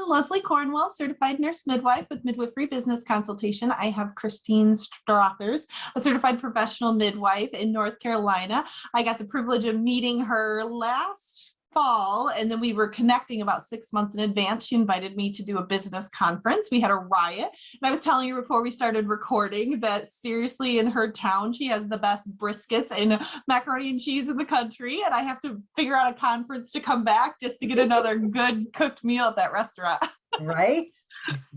I'm Leslie Cornwell, certified nurse midwife with Midwifery Business Consultation. I have Christine Strothers, a certified professional midwife in North Carolina. I got the privilege of meeting her last fall, and then we were connecting about 6 months in advance. She invited me to do a business conference. We had a riot, and I was telling her before we started recording that seriously in her town she has the best briskets and macaroni and cheese in the country, and I have to figure out a conference to come back just to get another good cooked meal at that restaurant. Right?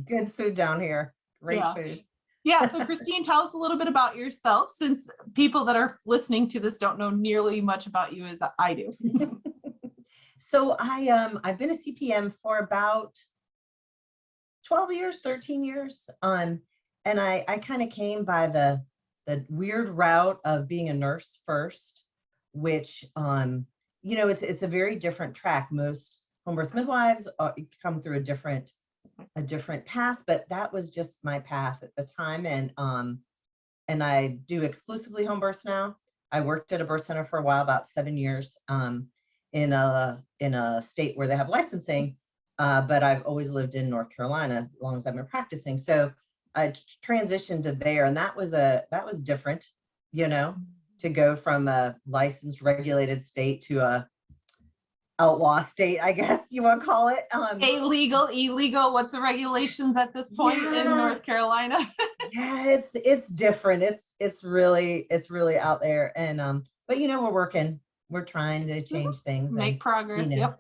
Good food down here. Great food. Yeah, so Christine, tell us a little bit about yourself, since people that are listening to this don't know nearly much about you as I do. So I've been a CPM for about 12 years, 13 years. And I kind of came by the weird route of being a nurse first, which, you know, it's a very different track. Most home birth midwives come through a different path, but that was just my path at the time. And I do exclusively home births now. I worked at a birth center for a while, about 7 years. In a state where they have licensing, but I've always lived in North Carolina as long as I've been practicing. So I transitioned to there, and that was different, you know, to go from a licensed regulated state to a outlaw state, I guess you want to call it. Illegal, what's the regulations at this point in North Carolina? Yeah, it's different. It's really out there. And but you know, we're trying to change things, make progress. You know,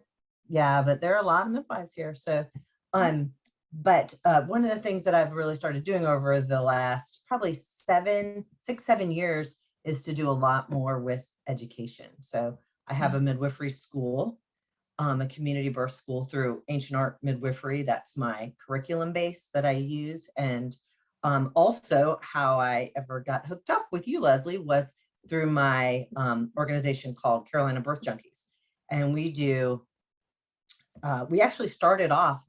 yeah, but there are a lot of midwives here. So but one of the things that I've really started doing over the last probably 7 years is to do a lot more with education. So I have a midwifery school, a community birth school through Ancient Art Midwifery. That's my curriculum base that I use. And also how I ever got hooked up with you, Leslie, was through my organization called Carolina Birth Junkies. And we actually started off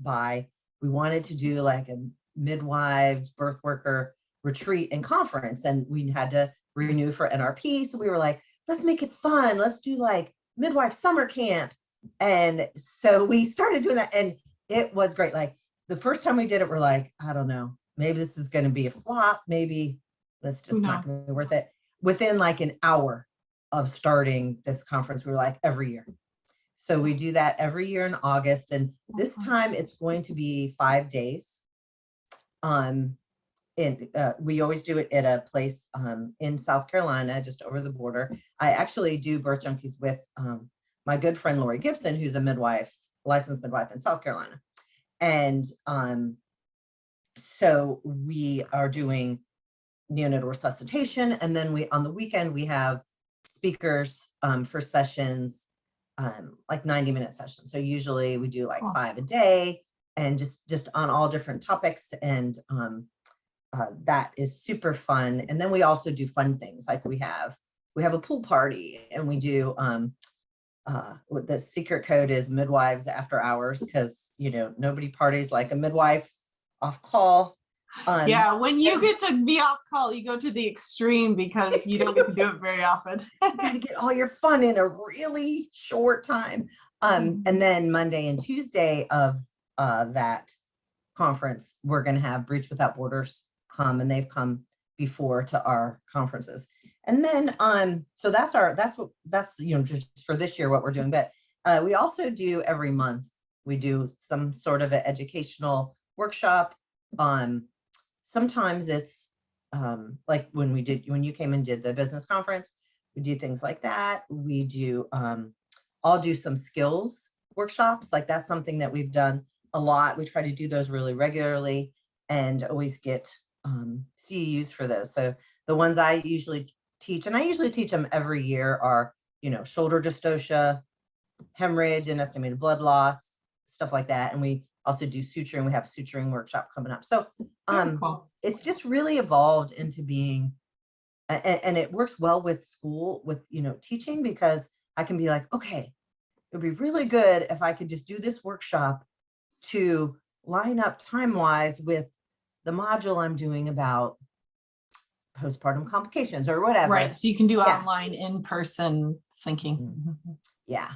we wanted to do like a midwives, birth worker retreat and conference, and we had to renew for NRP. So we were like, let's make it fun. Let's do like midwife summer camp. And so we started doing that, and it was great. Like the first time we did it, we're like, I don't know, maybe this is going to be a flop. Maybe that's just not going to be worth it. Within like an hour of starting this conference, we were like, every year. So we do that every year in August. And this time it's going to be 5 days. And we always do it at a place in South Carolina, just over the border. I actually do Birth Junkies with my good friend, Lori Gibson, who's a midwife, licensed midwife in South Carolina. And so we are doing neonatal resuscitation, and then on the weekend we have speakers for sessions, like 90-minute sessions. So usually we do like 5 a day, and just on all different topics, and that is super fun. And then we also do fun things, like we have a pool party, and we do what the secret code is, midwives after hours, because you know nobody parties like a midwife off call. Yeah, when you get to be off call, you go to the extreme because you don't get to do it very often. You got to get all your fun in a really short time. And then Monday and Tuesday of that conference, we're going to have Breach Without Borders come, and they've come before to our conferences. And then so that's you know, just for this year what we're doing. But we also do every month, we do some sort of an educational workshop. Sometimes it's like when you came and did the business conference, we do things like that. We do I'll do some skills workshops. Like that's something that we've done a lot. We try to do those really regularly and always get CEUs for those. So the ones I usually teach, and I usually teach them every year, are, you know, shoulder dystocia, hemorrhage and estimated blood loss, stuff like that. And we also do suturing. We have a suturing workshop coming up. So it's just really evolved into being, and it works well with school, with, you know, teaching, because I can be like, okay, it'd be really good if I could just do this workshop to line up time-wise with the module I'm doing about postpartum complications or whatever. Right. So you can do online, in-person syncing. Yeah.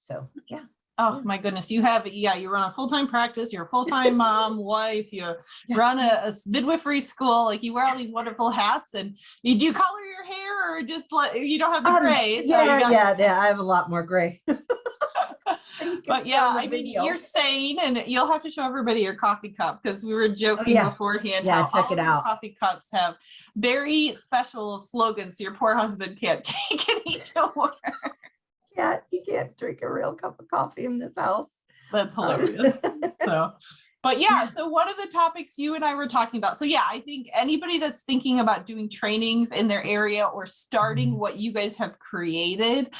So yeah. Oh my goodness. You run a full-time practice, you're a full-time mom, wife, you Yeah. run a midwifery school, like you wear all these wonderful hats. And you do color your hair or just like you don't have the gray. So yeah, you got, yeah, I have a lot more gray. but yeah, I mean, you're sane, and you'll have to show everybody your coffee cup, because we were joking beforehand Yeah, how check all it of your out. coffee cups have very special slogans so your poor husband can't take any to work. Yeah, you can't drink a real cup of coffee in this house. That's hilarious. But yeah, so one of the topics you and I were talking about. So yeah, I think anybody that's thinking about doing trainings in their area or starting what you guys have created,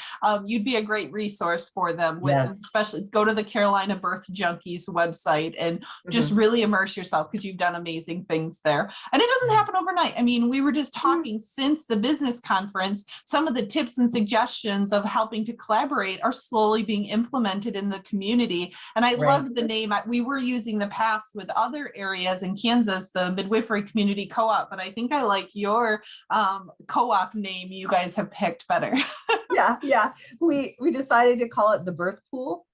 you'd be a great resource for them. Especially go to the Carolina Birth Junkies website and just really immerse yourself, because you've done amazing things there. And it doesn't happen overnight. I mean, we were just talking since the business conference, some of the tips and suggestions of helping to collaborate are slowly being implemented in the community. And I loved the name. We were using the past with other areas in Kansas, the Midwifery Community Co-op, but I think I like your co-op name you guys have picked better. Yeah. We decided to call it the birth pool,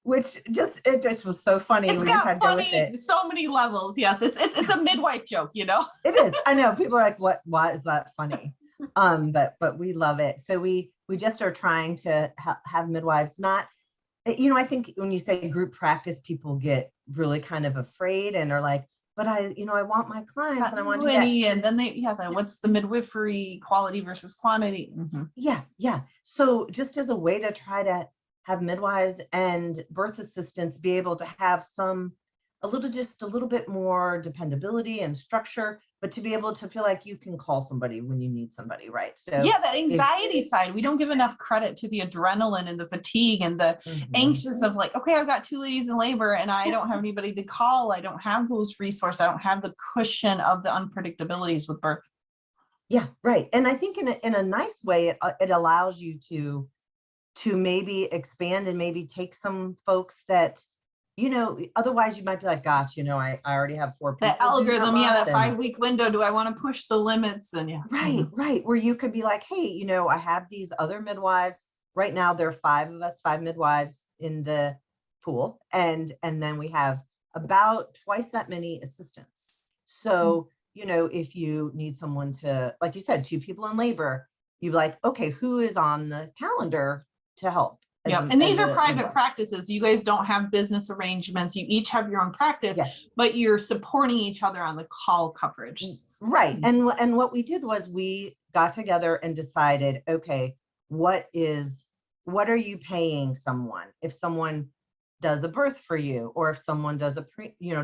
which it just was so funny. It's got funny, so many levels. Yes, it's a midwife joke, you know. It is. I know people are like, why is that funny? But we love it. So we just are trying to have midwives not. I think when you say group practice, people get really kind of afraid and are like, but I want my clients and I want to do that. And then what's the midwifery quality versus quantity? Yeah. So just as a way to try to have midwives and birth assistants be able to have just a little bit more dependability and structure, but to be able to feel like you can call somebody when you need somebody, right? So yeah, the anxiety side, we don't give enough credit to the adrenaline and the fatigue and the anxious of like, okay, I've got 2 ladies in labor and I don't have anybody to call. I don't have those resources. I don't have the cushion of the unpredictabilities with birth. Yeah, right. And I think in a nice way, it allows you to maybe expand and maybe take some folks that, otherwise you might be like, gosh, I already have 4 people. The algorithm, that 5-week window. Do I want to push the limits? And right. Where you could be like, hey, I have these other midwives. Right now, there are 5 of us, 5 midwives in the pool. And then we have about twice that many assistants. So, if you need someone to, like you said, 2 people in labor, you're like, okay, who is on the calendar to help? And these are private practices. You guys don't have business arrangements. You each have your own practice, but you're supporting each other on the call coverage. Right. And what we did was we got together and decided, okay, what are you paying someone if someone does a birth for you, or if someone does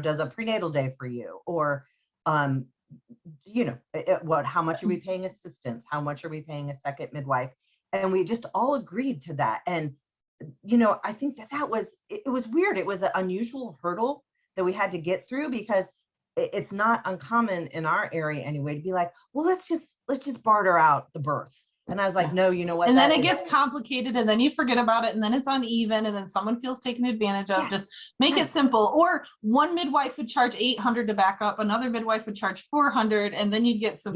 does a prenatal day for you, or how much are we paying assistants? How much are we paying a second midwife? And we just all agreed to that. And I think that was weird. It was an unusual hurdle that we had to get through, because it's not uncommon in our area anyway to be like, well, let's just barter out the births. And I was like, no, you know what? And then it gets complicated, and then you forget about it, and then it's uneven, and then someone feels taken advantage of. Just make it simple. Or one midwife would charge $800 to back up, another midwife would charge $400, and then you'd get some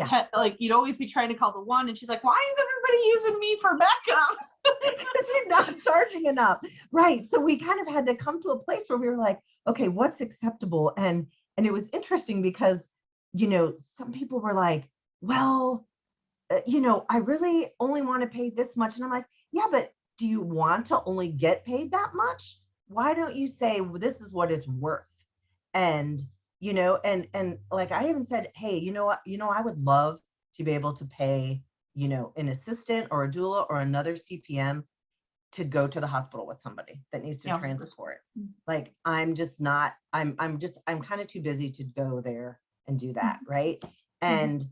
you'd always be trying to call the one, and she's like, why is everybody using me for backup? Because you're not charging enough. Right. So we kind of had to come to a place where we were like, okay, what's acceptable? And it was interesting because, some people were like, well, I really only want to pay this much. And I'm like, yeah, but do you want to only get paid that much? Why don't you say, well, this is what it's worth? And, and like, I even said, hey, you know what, I would love to be able to pay, an assistant or a doula or another CPM to go to the hospital with somebody that needs to transport. Like, I'm kind of too busy to go there and do that. Right. And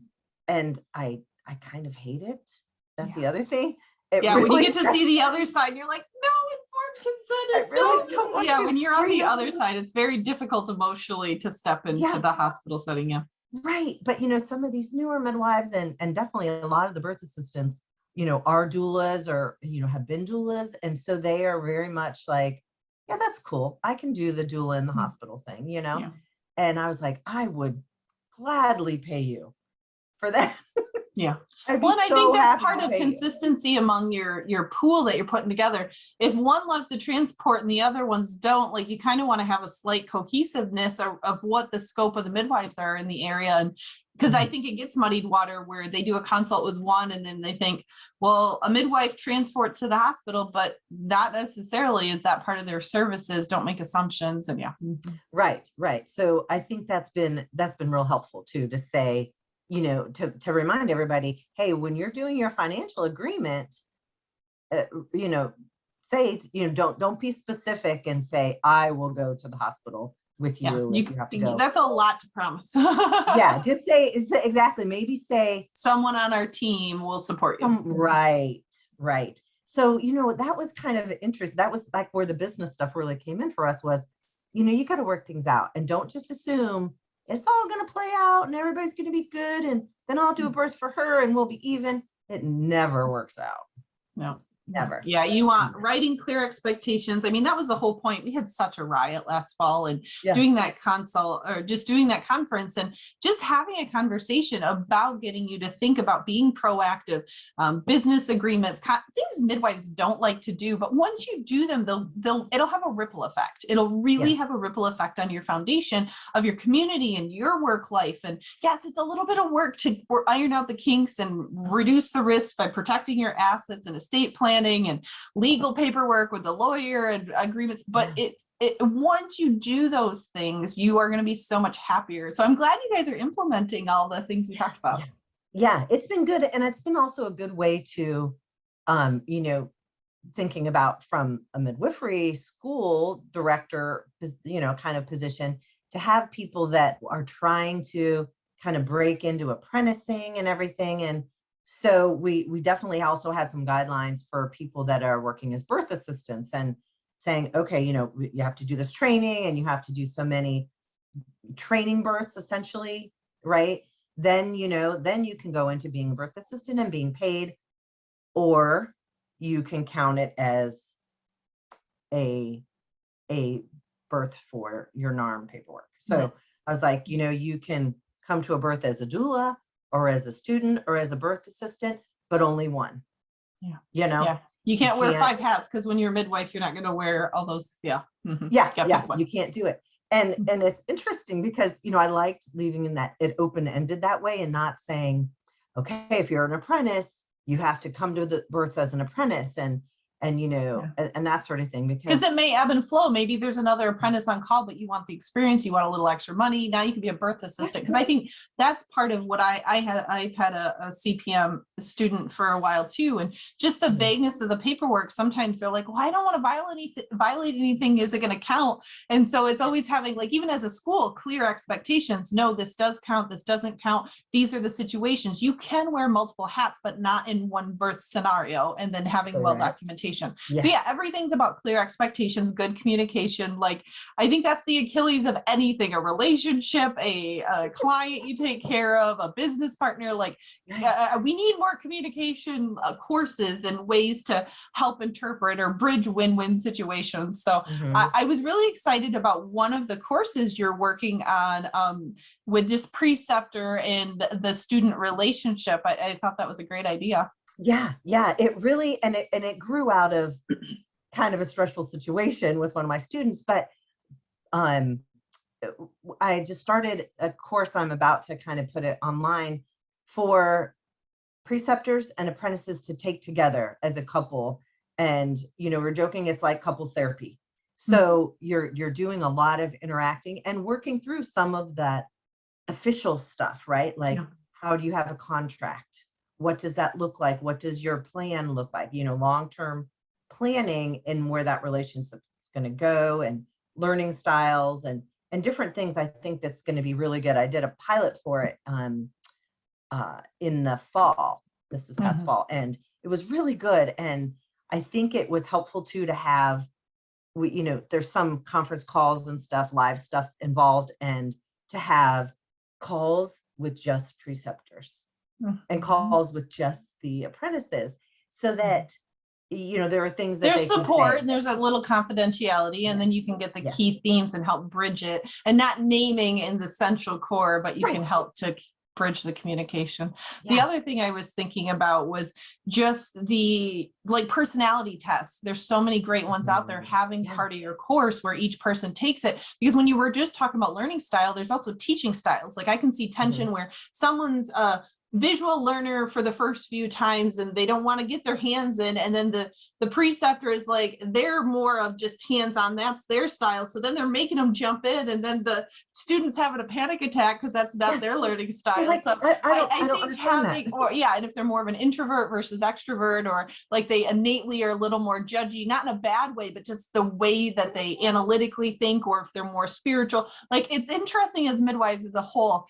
I kind of hate it. That's the other thing. When you get to see the other side, you're like, no, informed consent. When you're on the other side, it's very difficult emotionally to step into the hospital setting. Yeah. Right. But, some of these newer midwives and definitely a lot of the birth assistants, are doulas or, have been doulas. And so they are very much like, yeah, that's cool. I can do the doula in the hospital thing, And I was like, I would gladly pay you for that. Yeah. I'd be Well, and I so think that's happy part to of pay you. consistency among your pool that you're putting together. If one loves to transport and the other ones don't, like, you kind of want to have a slight cohesiveness of what the scope of the midwives are in the area. And because I think it gets muddied water where they do a consult with one and then they think, well, a midwife transports to the hospital, but not necessarily is that part of their services. Don't make assumptions. And yeah. Right, right. So I think that's been real helpful too, to say, to remind everybody, hey, when you're doing your financial agreement, say, don't be specific and say, I will go to the hospital with you if you have to go. That's a lot to promise. Yeah, just say exactly. Maybe say someone on our team will support you. Right, right. So, that was kind of interesting. That was like where the business stuff really came in for us was, you got to work things out and don't just assume it's all going to play out and everybody's going to be good. And then I'll do a birth for her and we'll be even. It never works out. No. Never. Yeah, you want writing clear expectations. I mean, that was the whole point. We had such a riot last fall and doing that consult or just doing that conference and just having a conversation about getting you to think about being proactive, business agreements, things midwives don't like to do. But once you do them, it'll have a ripple effect. It'll really have a ripple effect on your foundation of your community and your work life. And yes, it's a little bit of work to iron out the kinks and reduce the risk by protecting your assets and estate planning and legal paperwork with the lawyer and agreements, but once you do those things, you are going to be so much happier. So I'm glad you guys are implementing all the things we talked about. Yeah, it's been good. And it's been also a good way to, thinking about from a midwifery school director, kind of position, to have people that are trying to kind of break into apprenticing and everything. And so we definitely also had some guidelines for people that are working as birth assistants and saying, okay, you have to do this training and you have to do so many training births essentially, right? Then, then you can go into being a birth assistant and being paid, or you can count it as a birth for your NARM paperwork. So I was like, you can come to a birth as a doula or as a student or as a birth assistant, but only one. Yeah. You can't wear 5 hats because when you're a midwife, you're not going to wear all those. You can't do it. And it's interesting because, I liked leaving in that it open-ended that way and not saying, okay, if you're an apprentice, you have to come to the births as an apprentice and that sort of thing, because it may ebb and flow. Maybe there's another apprentice on call, but you want the experience, you want a little extra money. Now you can be a birth assistant. Because I think that's part of what I've had a CPM student for a while too. And just the vagueness of the paperwork. Sometimes they're like, well, I don't want to violate anything. Is it going to count? And so it's always having, like, even as a school, clear expectations. No, this does count. This doesn't count. These are the situations. You can wear multiple hats, but not in one birth scenario. And then having well documentation. Yes. So yeah, everything's about clear expectations, good communication. Like, I think that's the Achilles of anything, a relationship, a client you take care of, a business partner. Like, we need more communication courses and ways to help interpret or bridge win-win situations. So I was really excited about one of the courses you're working on with this preceptor and the student relationship. I thought that was a great idea. Yeah, it really, and it grew out of kind of a stressful situation with one of my students, but I just started a course. I'm about to kind of put it online for preceptors and apprentices to take together as a couple. And, we're joking, it's like couples therapy. So you're doing a lot of interacting and working through some of that official stuff, right? Like, how do you have a contract? What does that look like? What does your plan look like? Long-term planning and where that relationship is going to go, and learning styles and different things. I think that's going to be really good. I did a pilot for it in the fall. This is past fall, and it was really good. And I think it was helpful too to have, there's some conference calls and stuff, live stuff involved, and to have calls with just preceptors and calls with just the apprentices, so that there are things that there's support and there's a little confidentiality, and then you can get the key themes and help bridge it, and not naming in the central core, but you can help to bridge the communication. The Yeah. other thing I was thinking about was just the like personality tests. There's so many great ones out there, having Yeah. part of your course where each person takes it. Because when you were just talking about learning style, there's also teaching styles. Like I can see tension where someone's a visual learner for the first few times and they don't want to get their hands in, and then the preceptor is like, they're more of just hands-on, that's their style, so then they're making them jump in, and then the students having a panic attack because that's not their learning style. Like, So I don't think understand having, that. or yeah, and if they're more of an introvert versus extrovert, or like they innately are a little more judgy, not in a bad way, but just the way that they analytically think, or if they're more spiritual. Like it's interesting as midwives as a whole.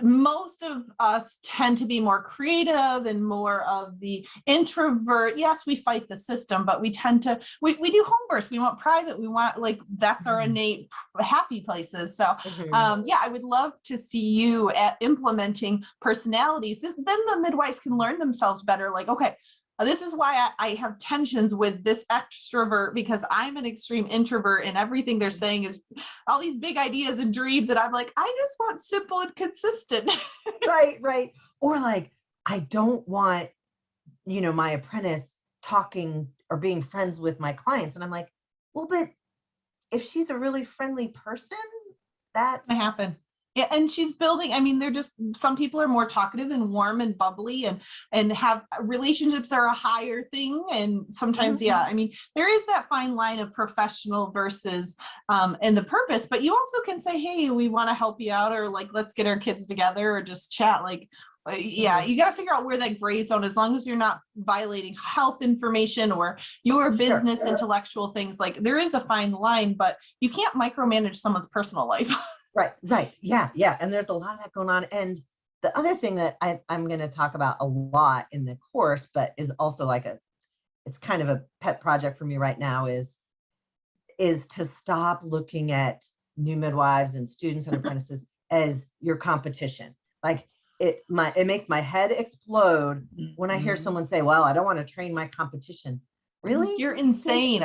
Most of us tend to be more creative and more of the introvert. Yes, we fight the system, but we tend to, we do home births. We want private. We want, like, that's our innate happy places. So yeah, I would love to see you at implementing personalities. Then the midwives can learn themselves better. Like, okay, this is why I have tensions with this extrovert, because I'm an extreme introvert and everything they're saying is all these big ideas and dreams. And I'm like, I just want simple and consistent. Right. Or like, I don't want, my apprentice talking or being friends with my clients. And I'm like, well, but if she's a really friendly person, that's To happen. Yeah, and she's building, I mean, they're just, some people are more talkative and warm and bubbly and have relationships are a higher thing. And sometimes, yeah, I mean, there is that fine line of professional versus and the purpose, but you also can say, hey, we want to help you out, or like, let's get our kids together or just chat. Like, yeah, you got to figure out where that gray zone, as long as you're not violating health information or your business intellectual things. Like there is a fine line, but you can't micromanage someone's personal life. Right. Yeah. And there's a lot of that going on. And the other thing that I'm going to talk about a lot in the course, but is also like it's kind of a pet project for me right now, is to stop looking at new midwives and students and apprentices as your competition. Like it makes my head explode when I hear someone say, well, I don't want to train my competition. Really? You're insane.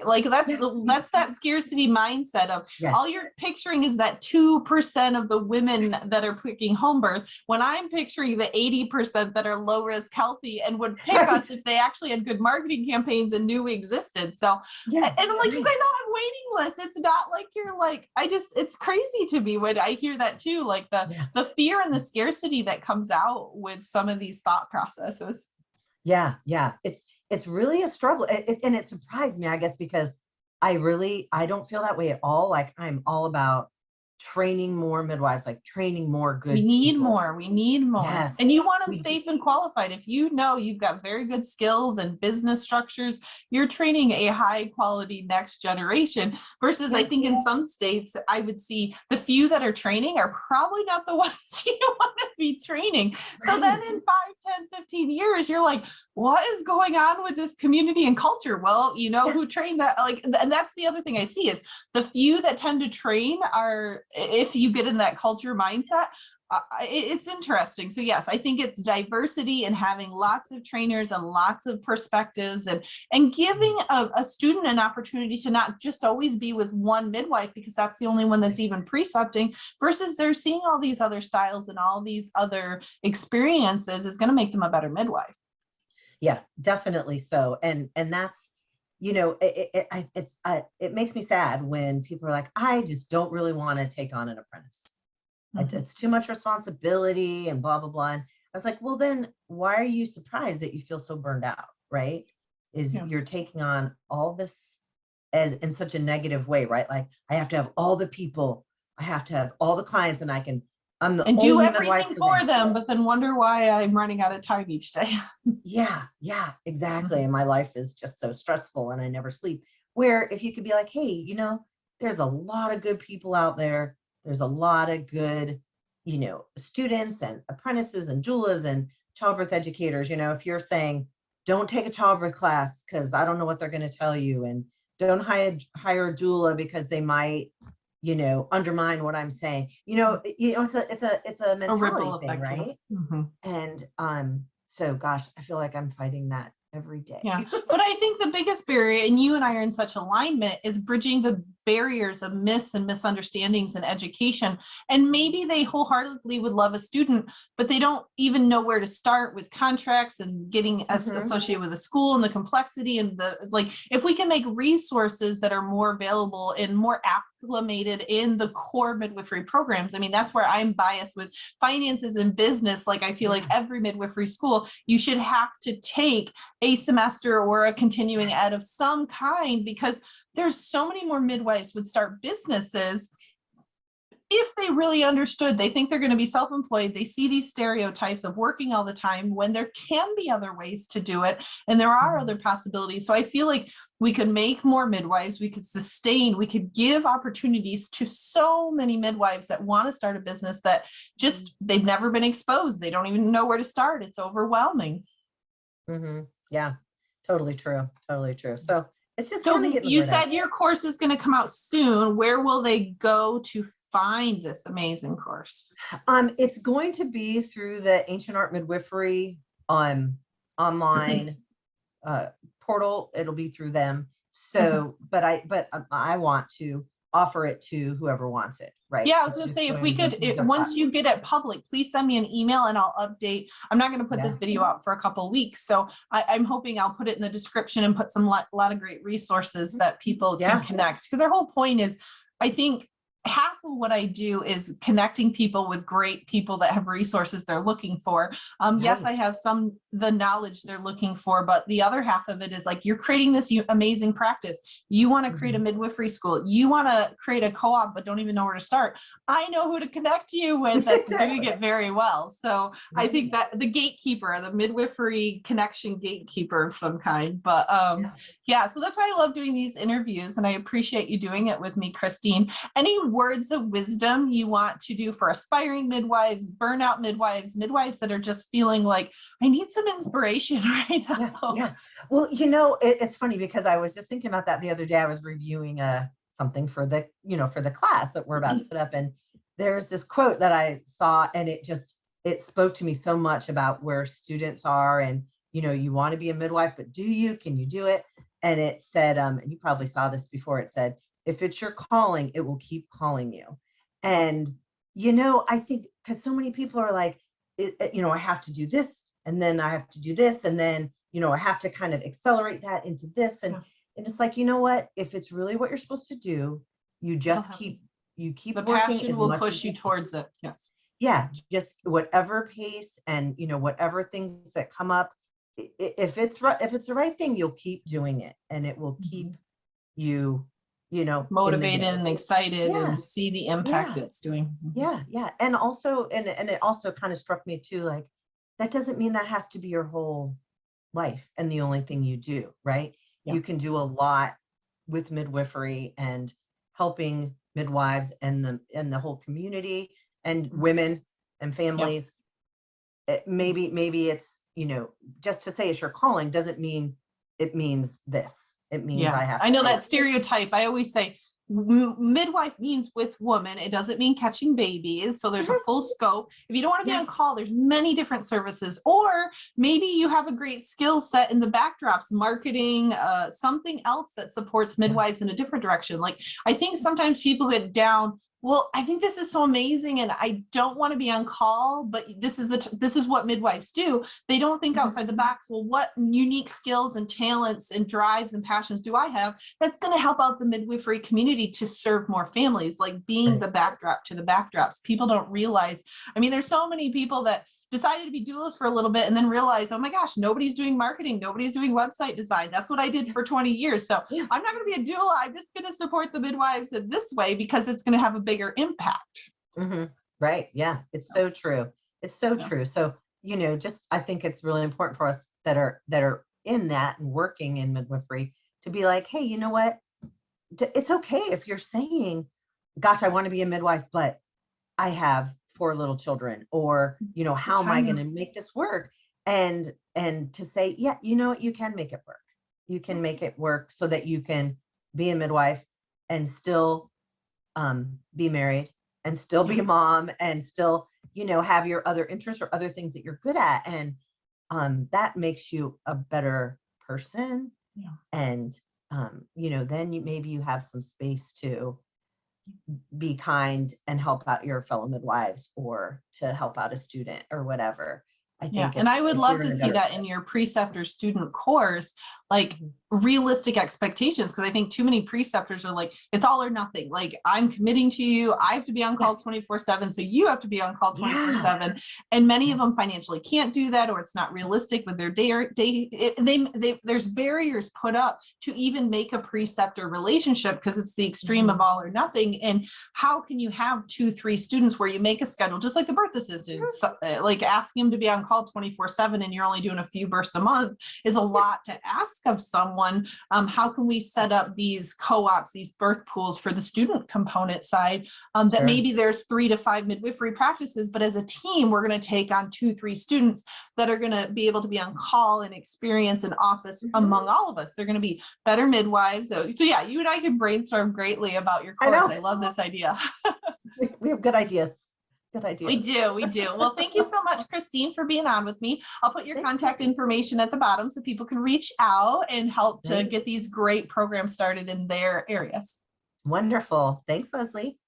Like that's that scarcity mindset of all you're picturing is that 2% of the women that are picking home birth, when I'm picturing the 80% that are low risk healthy and would pick us if they actually had good marketing campaigns and knew we existed. So and I'm like, you guys all have waiting lists. It's not like you're like, it's crazy to me when I hear that too, like the fear and the scarcity that comes out with some of these thought processes. Yeah. It's really a struggle. And it surprised me, I guess, because I don't feel that way at all. Like I'm all about training more midwives, like training more good We need people. more. Yes. And you want them safe and qualified. If you know you've got very good skills and business structures, you're training a high quality next generation versus I think in some states, I would see the few that are training are probably not the ones you want to be training. So then in 5, 10, 15 years, you're like, what is going on with this community and culture? Well, you know who trained that? Like, and that's the other thing I see is the few that tend to train are, if you get in that culture mindset, it's interesting. So yes, I think it's diversity and having lots of trainers and lots of perspectives and giving a student an opportunity to not just always be with one midwife because that's the only one that's even precepting, versus they're seeing all these other styles and all these other experiences is going to make them a better midwife. Yeah, definitely so. And that's, it makes me sad when people are like, I just don't really want to take on an apprentice. It's too much responsibility and blah, blah, blah. And I was like, well, then why are you surprised that you feel so burned out? Right. You're taking on all this as in such a negative way, right? Like I have to have all the people, I have to have all the clients, and I'm the and do only everything for them, but then wonder why I'm running out of time each day. Yeah, exactly. And my life is just so stressful and I never sleep. Where if you could be like, hey, there's a lot of good people out there. There's a lot of good, students and apprentices and doulas and childbirth educators. If you're saying, don't take a childbirth class because I don't know what they're going to tell you, and don't hire a doula because they might, undermine what I'm saying. It's a mentality thing, right? And so gosh, I feel like I'm fighting that every day. Yeah. But I think the biggest barrier, and you and I are in such alignment, is bridging the barriers of myths and misunderstandings in education. And maybe they wholeheartedly would love a student, but they don't even know where to start with contracts and getting associated with the school and the complexity and the, like, if we can make resources that are more available and more acclimated in the core midwifery programs. I mean, that's where I'm biased with finances and business. Like, I feel like every midwifery school, you should have to take a semester or a continuing ed of some kind, because there's so many more midwives would start businesses if they really understood. They think they're going to be self-employed. They see these stereotypes of working all the time when there can be other ways to do it. And there are other possibilities. So I feel like we could make more midwives, we could sustain, we could give opportunities to so many midwives that want to start a business that just, they've never been exposed. They don't even know where to start. It's overwhelming. Yeah, totally true. Totally true. So it's just so you said your course is going to come out soon. Where will they go to find this amazing course? It's going to be through the Ancient Art Midwifery online portal. It'll be through them. So, but I want to offer it to whoever wants it. Right. Yeah, I was going to say, if we could, once you get it public, please send me an email and I'll update. I'm not going to put this video out for a couple of weeks. So I'm hoping I'll put it in the description and put some lot of great resources that people can connect. Because our whole point is, I think half of what I do is connecting people with great people that have resources they're looking for. Yes, I have the knowledge they're looking for, but the other half of it is like, you're creating this amazing practice. You want to create a midwifery school. You want to create a co-op, but don't even know where to start. I know who to connect you with that's doing it very well. So I think that the gatekeeper, the midwifery connection gatekeeper of some kind, but yeah, so that's why I love doing these interviews, and I appreciate you doing it with me, Christine. Any words of wisdom you want to do for aspiring midwives, burnout midwives, midwives that are just feeling like, I need some inspiration right now? Yeah. Well, it's funny because I was just thinking about that the other day. I was reviewing something for the, for the class that we're about to put up. And there's this quote that I saw, and it spoke to me so much about where students are. And, you want to be a midwife, but can you do it? And it said, and you probably saw this before, it said, if it's your calling, it will keep calling you. And, I think because so many people are like, I have to do this, and then I have to do this, and then, I have to kind of accelerate that into this. And it's like, you know what, if it's really what you're supposed to do, you just keep the working. Passion will push you towards it. Yes. Yeah. Just whatever pace and, whatever things that come up, if it's the right thing, you'll keep doing it, and it will keep you, motivated and excited and see the impact it's doing. Yeah. And also, and it also kind of struck me too, like, that doesn't mean that has to be your whole life and the only thing you do, right? You can do a lot with midwifery and helping midwives and the whole community and women and families. Maybe it's, just to say it's your calling doesn't mean it means this. It means I know that stereotype. I always say midwife means with woman. It doesn't mean catching babies. So there's a full scope. If you don't want to be on call, there's many different services, or maybe you have a great skill set in the backdrops, marketing, something else that supports midwives in a different direction. Like, I think sometimes people get down, well, I think this is so amazing and I don't want to be on call, but this is what midwives do. They don't think outside the box. Well, what unique skills and talents and drives and passions do I have that's going to help out the midwifery community to serve more families, like being the backdrop to the backdrops. People don't realize, I mean, there's so many people that decided to be doulas for a little bit and then realize, oh my gosh, nobody's doing marketing. Nobody's doing website design. That's what I did for 20 years. So I'm not going to be a doula. I'm just going to support the midwives in this way because it's going to have a bigger impact. Right. Yeah. It's so true. It's so true. So, just, I think it's really important for us that are in that and working in midwifery to be like, hey, you know what? It's okay if you're saying, gosh, I want to be a midwife, but I have 4 little children, or, how am I going to make this work? And to say, yeah, you can make it work. You can make it work so that you can be a midwife and still be married and still be a mom and still, have your other interests or other things that you're good at. And that makes you a better person and then maybe you have some space to be kind and help out your fellow midwives or to help out a student or whatever. I Yeah, think and I would if love you're to in a see better that in place. your preceptor student course, like realistic expectations, because I think too many preceptors are like, it's all or nothing. Like, I'm committing to you, I have to be on call 24/7, so you have to be on call 24/7. And many of them financially can't do that, or it's not realistic with their there's barriers put up to even make a preceptor relationship, because it's the extreme of all or nothing. And how can you have 2-3 students where you make a schedule, just like the birth assistants, like asking them to be on call 24/7 and you're only doing a few births a month is a lot to ask of someone. How can we set up these co-ops, these birth pools for the student component side, that maybe there's 3 to 5 midwifery practices, but as a team, we're going to take on 2-3 students that are going to be able to be on call and experience an office among all of us. They're going to be better midwives. So yeah, you and I can brainstorm greatly about your course. I love this idea. We have good ideas. Good ideas. We do. Well, thank you so much, Christine, for being on with me. I'll put your contact information at the bottom so people can reach out and help to get these great programs started in their areas. Wonderful. Thanks, Leslie.